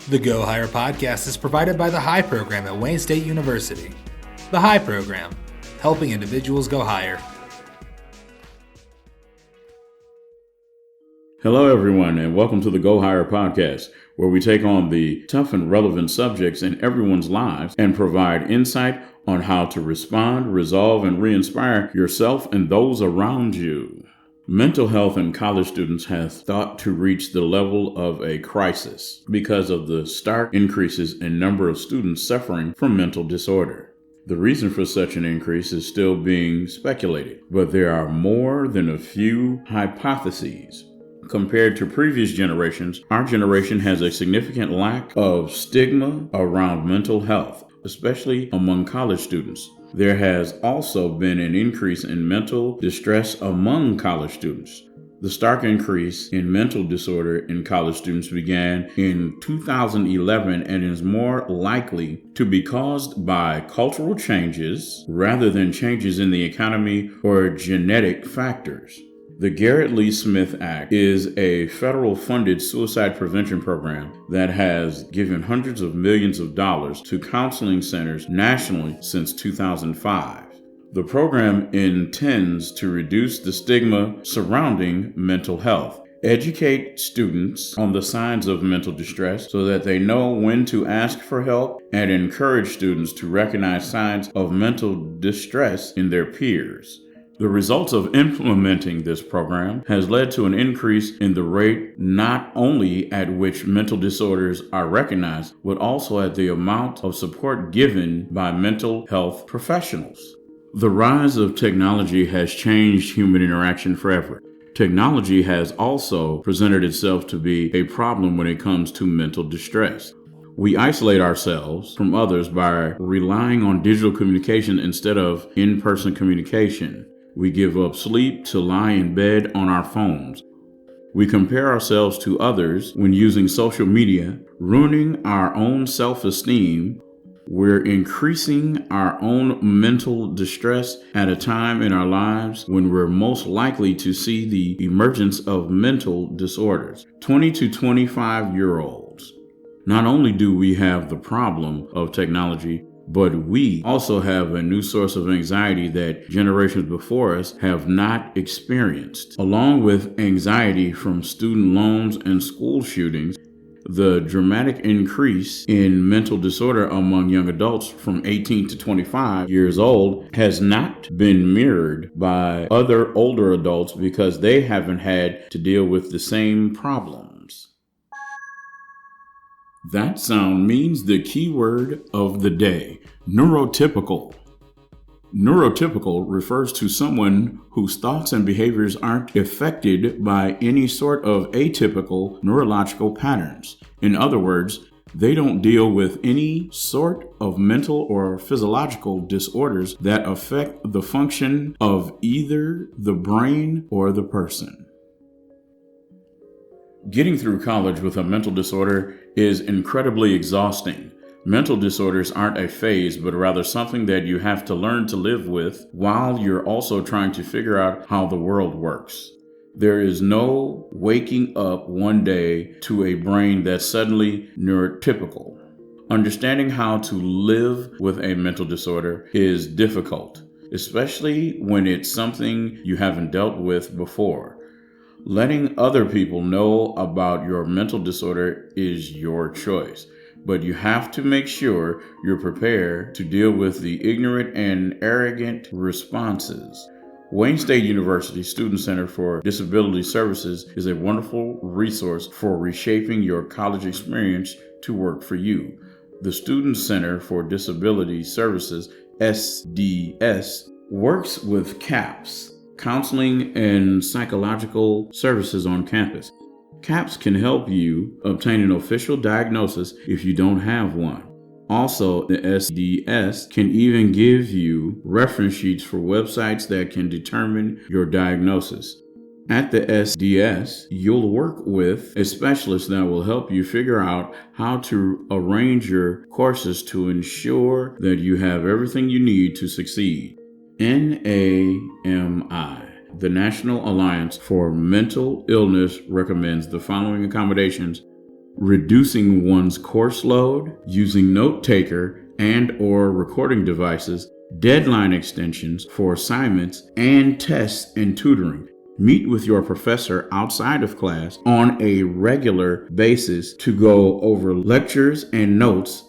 The Go Higher podcast is provided by the High Program at Wayne State University. The High Program, helping individuals go higher. Hello, everyone, and welcome to the Go Higher podcast, where we take on the tough and relevant subjects in everyone's lives and provide insight on how to respond, resolve, and re-inspire yourself and those around you. Mental health in college students has thought to reach the level of a crisis because of the stark increases in number of students suffering from mental disorder. The reason for such an increase is still being speculated, but there are more than a few hypotheses. Compared to previous generations, our generation has a significant lack of stigma around mental health, especially among college students. There has also been an increase in mental distress among college students. The stark increase in mental disorder in college students began in 2011 and is more likely to be caused by cultural changes rather than changes in the economy or genetic factors. The Garrett Lee Smith Act is a federal funded suicide prevention program that has given hundreds of millions of dollars to counseling centers nationally since 2005. The program intends to reduce the stigma surrounding mental health, educate students on the signs of mental distress so that they know when to ask for help, and encourage students to recognize signs of mental distress in their peers. The results of implementing this program has led to an increase in the rate not only at which mental disorders are recognized, but also at the amount of support given by mental health professionals. The rise of technology has changed human interaction forever. Technology has also presented itself to be a problem when it comes to mental distress. We isolate ourselves from others by relying on digital communication instead of in-person communication. We give up sleep to lie in bed on our phones. We compare ourselves to others when using social media, ruining our own self-esteem. We're increasing our own mental distress at a time in our lives when we're most likely to see the emergence of mental disorders. 20 to 25-year-olds. Not only do we have the problem of technology, but we also have a new source of anxiety that generations before us have not experienced. Along with anxiety from student loans and school shootings, the dramatic increase in mental disorder among young adults from 18 to 25 years old has not been mirrored by other older adults because they haven't had to deal with the same problems. That sound means the keyword of the day, neurotypical. Neurotypical refers to someone whose thoughts and behaviors aren't affected by any sort of atypical neurological patterns. In other words, they don't deal with any sort of mental or physiological disorders that affect the function of either the brain or the person. Getting through college with a mental disorder is incredibly exhausting. Mental disorders aren't a phase, but rather something that you have to learn to live with while you're also trying to figure out how the world works. There is no waking up one day to a brain that's suddenly neurotypical. Understanding how to live with a mental disorder is difficult, especially when it's something you haven't dealt with before. Letting other people know about your mental disorder is your choice, but you have to make sure you're prepared to deal with the ignorant and arrogant responses. Wayne State University Student Center for Disability Services is a wonderful resource for reshaping your college experience to work for you. The Student Center for Disability Services, SDS, works with CAPS, Counseling and Psychological Services on campus. CAPS can help you obtain an official diagnosis if you don't have one. Also, the SDS can even give you reference sheets for websites that can determine your diagnosis. At the SDS, you'll work with a specialist that will help you figure out how to arrange your courses to ensure that you have everything you need to succeed. NAMI, the National Alliance for Mental Illness, recommends the following accommodations reducing one's course load, using note taker and/or recording devices, deadline extensions for assignments and tests and tutoring. Meet with your professor outside of class on a regular basis to go over lectures and notes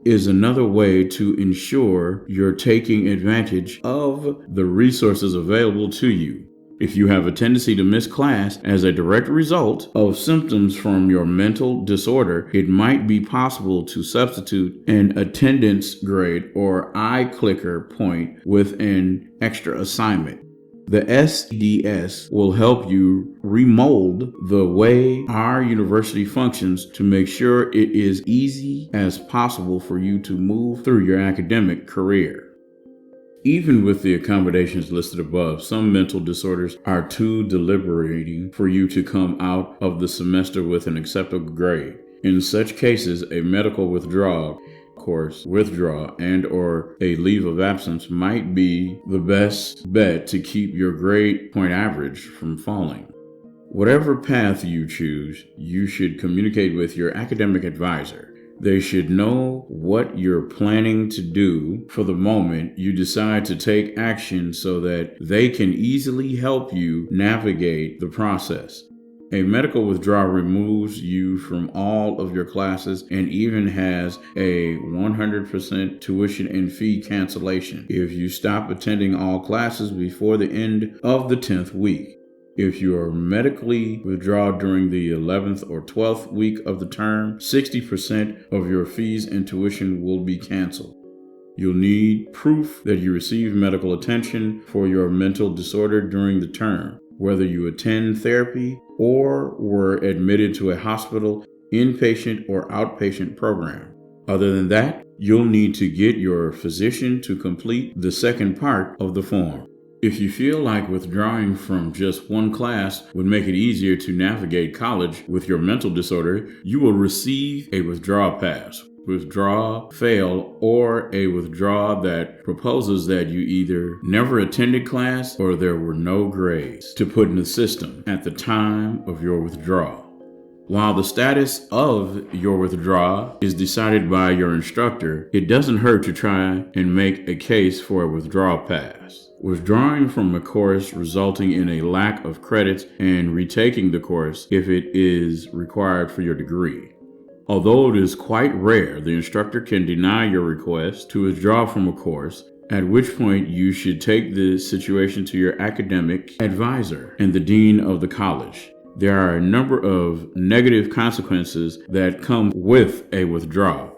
is another way to ensure you're taking advantage of the resources available to you. If you have a tendency to miss class as a direct result of symptoms from your mental disorder, it might be possible to substitute an attendance grade or iClicker point with an extra assignment. The SDS will help you remold the way our university functions to make sure it is easy as possible for you to move through your academic career. Even with the accommodations listed above, some mental disorders are too deliberating for you to come out of the semester with an acceptable grade. In such cases, a medical withdrawal and or a leave of absence might be the best bet to keep your grade point average from falling. Whatever path you choose, you should communicate with your academic advisor. They should know what you're planning to do for the moment you decide to take action so that they can easily help you navigate the process. A medical withdrawal removes you from all of your classes and even has a 100% tuition and fee cancellation if you stop attending all classes before the end of the 10th week. If you are medically withdrawn during the 11th or 12th week of the term, 60% of your fees and tuition will be canceled. You'll need proof that you received medical attention for your mental disorder during the term, whether you attend therapy or were admitted to a hospital, inpatient or outpatient program. Other than that, you'll need to get your physician to complete the second part of the form. If you feel like withdrawing from just one class would make it easier to navigate college with your mental disorder, you will receive a withdrawal pass, withdraw, fail, or a withdrawal that proposes that you either never attended class or there were no grades to put in the system at the time of your withdrawal. While the status of your withdrawal is decided by your instructor, it doesn't hurt to try and make a case for a withdrawal pass. Withdrawing from a course resulting in a lack of credits and retaking the course if it is required for your degree. Although it is quite rare, the instructor can deny your request to withdraw from a course, at which point you should take the situation to your academic advisor and the dean of the college. There are a number of negative consequences that come with a withdrawal.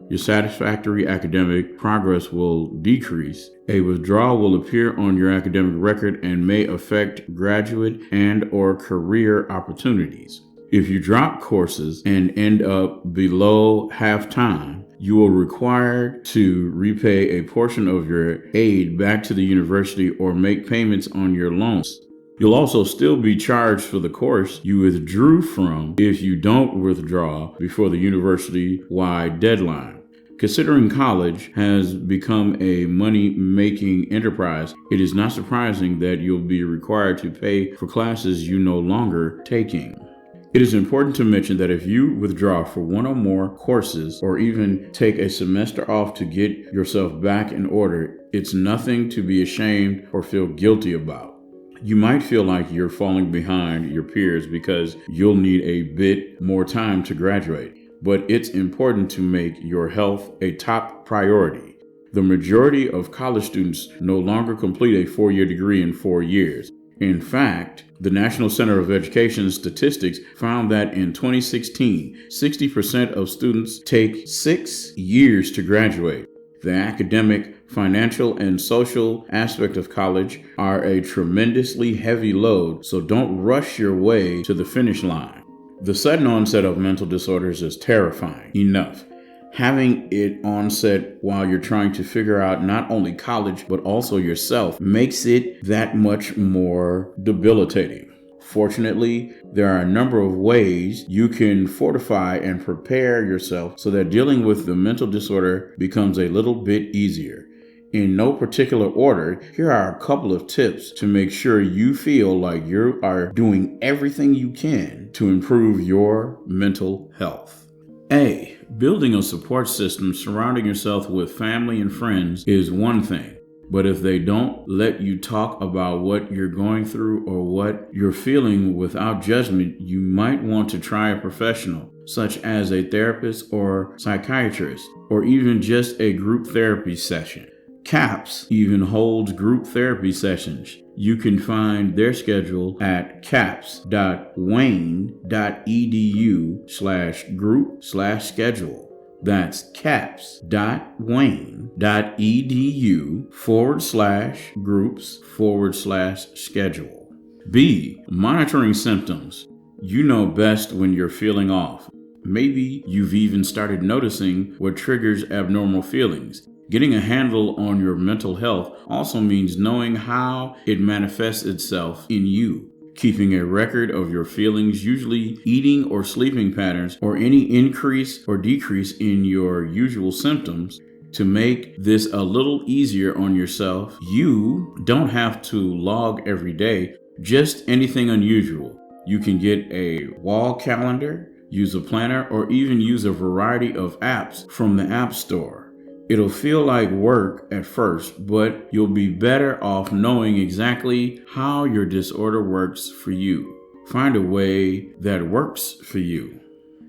Your satisfactory academic progress will decrease. A withdrawal will appear on your academic record and may affect graduate and or career opportunities. If you drop courses and end up below half-time, you will require to repay a portion of your aid back to the university or make payments on your loans. You'll also still be charged for the course you withdrew from if you don't withdraw before the university-wide deadline. Considering college has become a money-making enterprise, it is not surprising that you'll be required to pay for classes you're no longer taking. It is important to mention that if you withdraw for one or more courses or even take a semester off to get yourself back in order, it's nothing to be ashamed or feel guilty about. You might feel like you're falling behind your peers because you'll need a bit more time to graduate, but it's important to make your health a top priority. The majority of college students no longer complete a 4-year degree in 4 years. In fact, the National Center of Education Statistics found that in 2016, 60% of students take 6 years to graduate. The academic, financial, and social aspect of college are a tremendously heavy load, so don't rush your way to the finish line. The sudden onset of mental disorders is terrifying enough. Having it onset while you're trying to figure out not only college, but also yourself makes it that much more debilitating. Fortunately, there are a number of ways you can fortify and prepare yourself so that dealing with the mental disorder becomes a little bit easier. In no particular order, here are a couple of tips to make sure you feel like you are doing everything you can to improve your mental health. A. Building a support system surrounding yourself with family and friends is one thing. But if they don't let you talk about what you're going through or what you're feeling without judgment, you might want to try a professional, such as a therapist or psychiatrist, or even just a group therapy session. CAPS even holds group therapy sessions. You can find their schedule at caps.wayne.edu/group/schedule. That's caps.wayne.edu/groups/schedule. B. Monitoring symptoms. You know best when you're feeling off. Maybe you've even started noticing what triggers abnormal feelings. Getting a handle on your mental health also means knowing how it manifests itself in you. Keeping a record of your feelings, usually eating or sleeping patterns, or any increase or decrease in your usual symptoms. To make this a little easier on yourself, you don't have to log every day, just anything unusual. You can get a wall calendar, use a planner, or even use a variety of apps from the App Store. It'll feel like work at first, but you'll be better off knowing exactly how your disorder works for you. Find a way that works for you.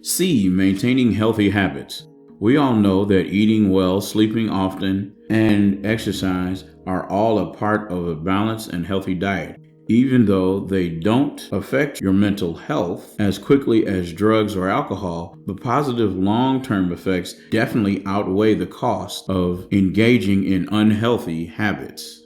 C. Maintaining healthy habits. We all know that eating well, sleeping often, and exercise are all a part of a balanced and healthy diet. Even though they don't affect your mental health as quickly as drugs or alcohol, the positive long-term effects definitely outweigh the cost of engaging in unhealthy habits.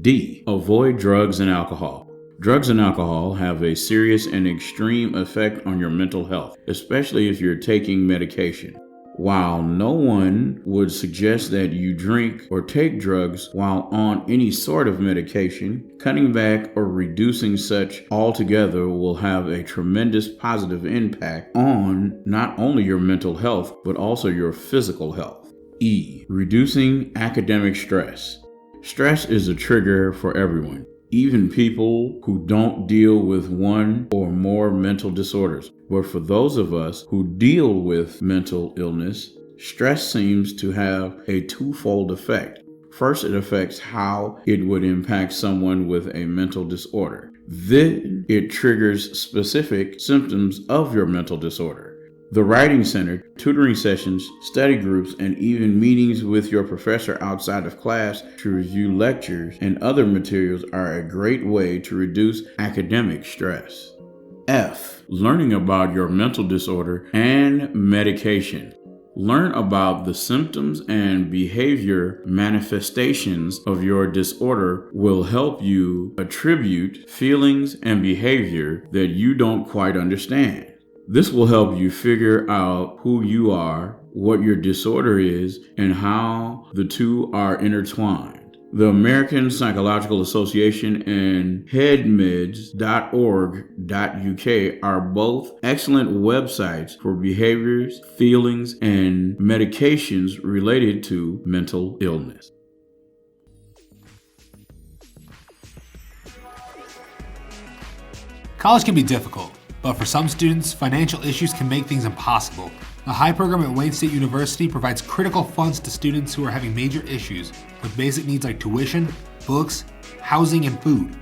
D. Avoid drugs and alcohol. Drugs and alcohol have a serious and extreme effect on your mental health, especially if you're taking medication. While no one would suggest that you drink or take drugs while on any sort of medication, cutting back or reducing such altogether will have a tremendous positive impact on not only your mental health, but also your physical health. E. Reducing academic stress. Stress is a trigger for everyone, even people who don't deal with one or more mental disorders. But for those of us who deal with mental illness, stress seems to have a twofold effect. First, it affects how it would impact someone with a mental disorder. Then it triggers specific symptoms of your mental disorder. The Writing Center, tutoring sessions, study groups, and even meetings with your professor outside of class to review lectures and other materials are a great way to reduce academic stress. F. Learning about your mental disorder and medication. Learn about the symptoms and behavior manifestations of your disorder will help you attribute feelings and behavior that you don't quite understand. This will help you figure out who you are, what your disorder is, and how the two are intertwined. The American Psychological Association and headmeds.org.uk are both excellent websites for behaviors, feelings, and medications related to mental illness. College can be difficult, but for some students, financial issues can make things impossible. The HIGH program at Wayne State University provides critical funds to students who are having major issues with basic needs like tuition, books, housing, and food.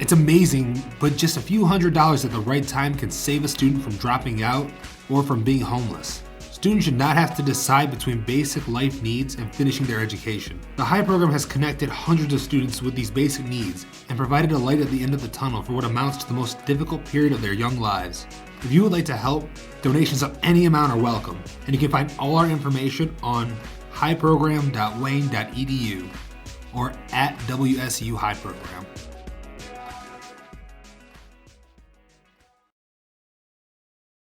It's amazing, but just a few $100s at the right time can save a student from dropping out or from being homeless. Students should not have to decide between basic life needs and finishing their education. The HIGH program has connected hundreds of students with these basic needs and provided a light at the end of the tunnel for what amounts to the most difficult period of their young lives. If you would like to help, donations of any amount are welcome, and you can find all our information on highprogram.wayne.edu or at WSU High Program.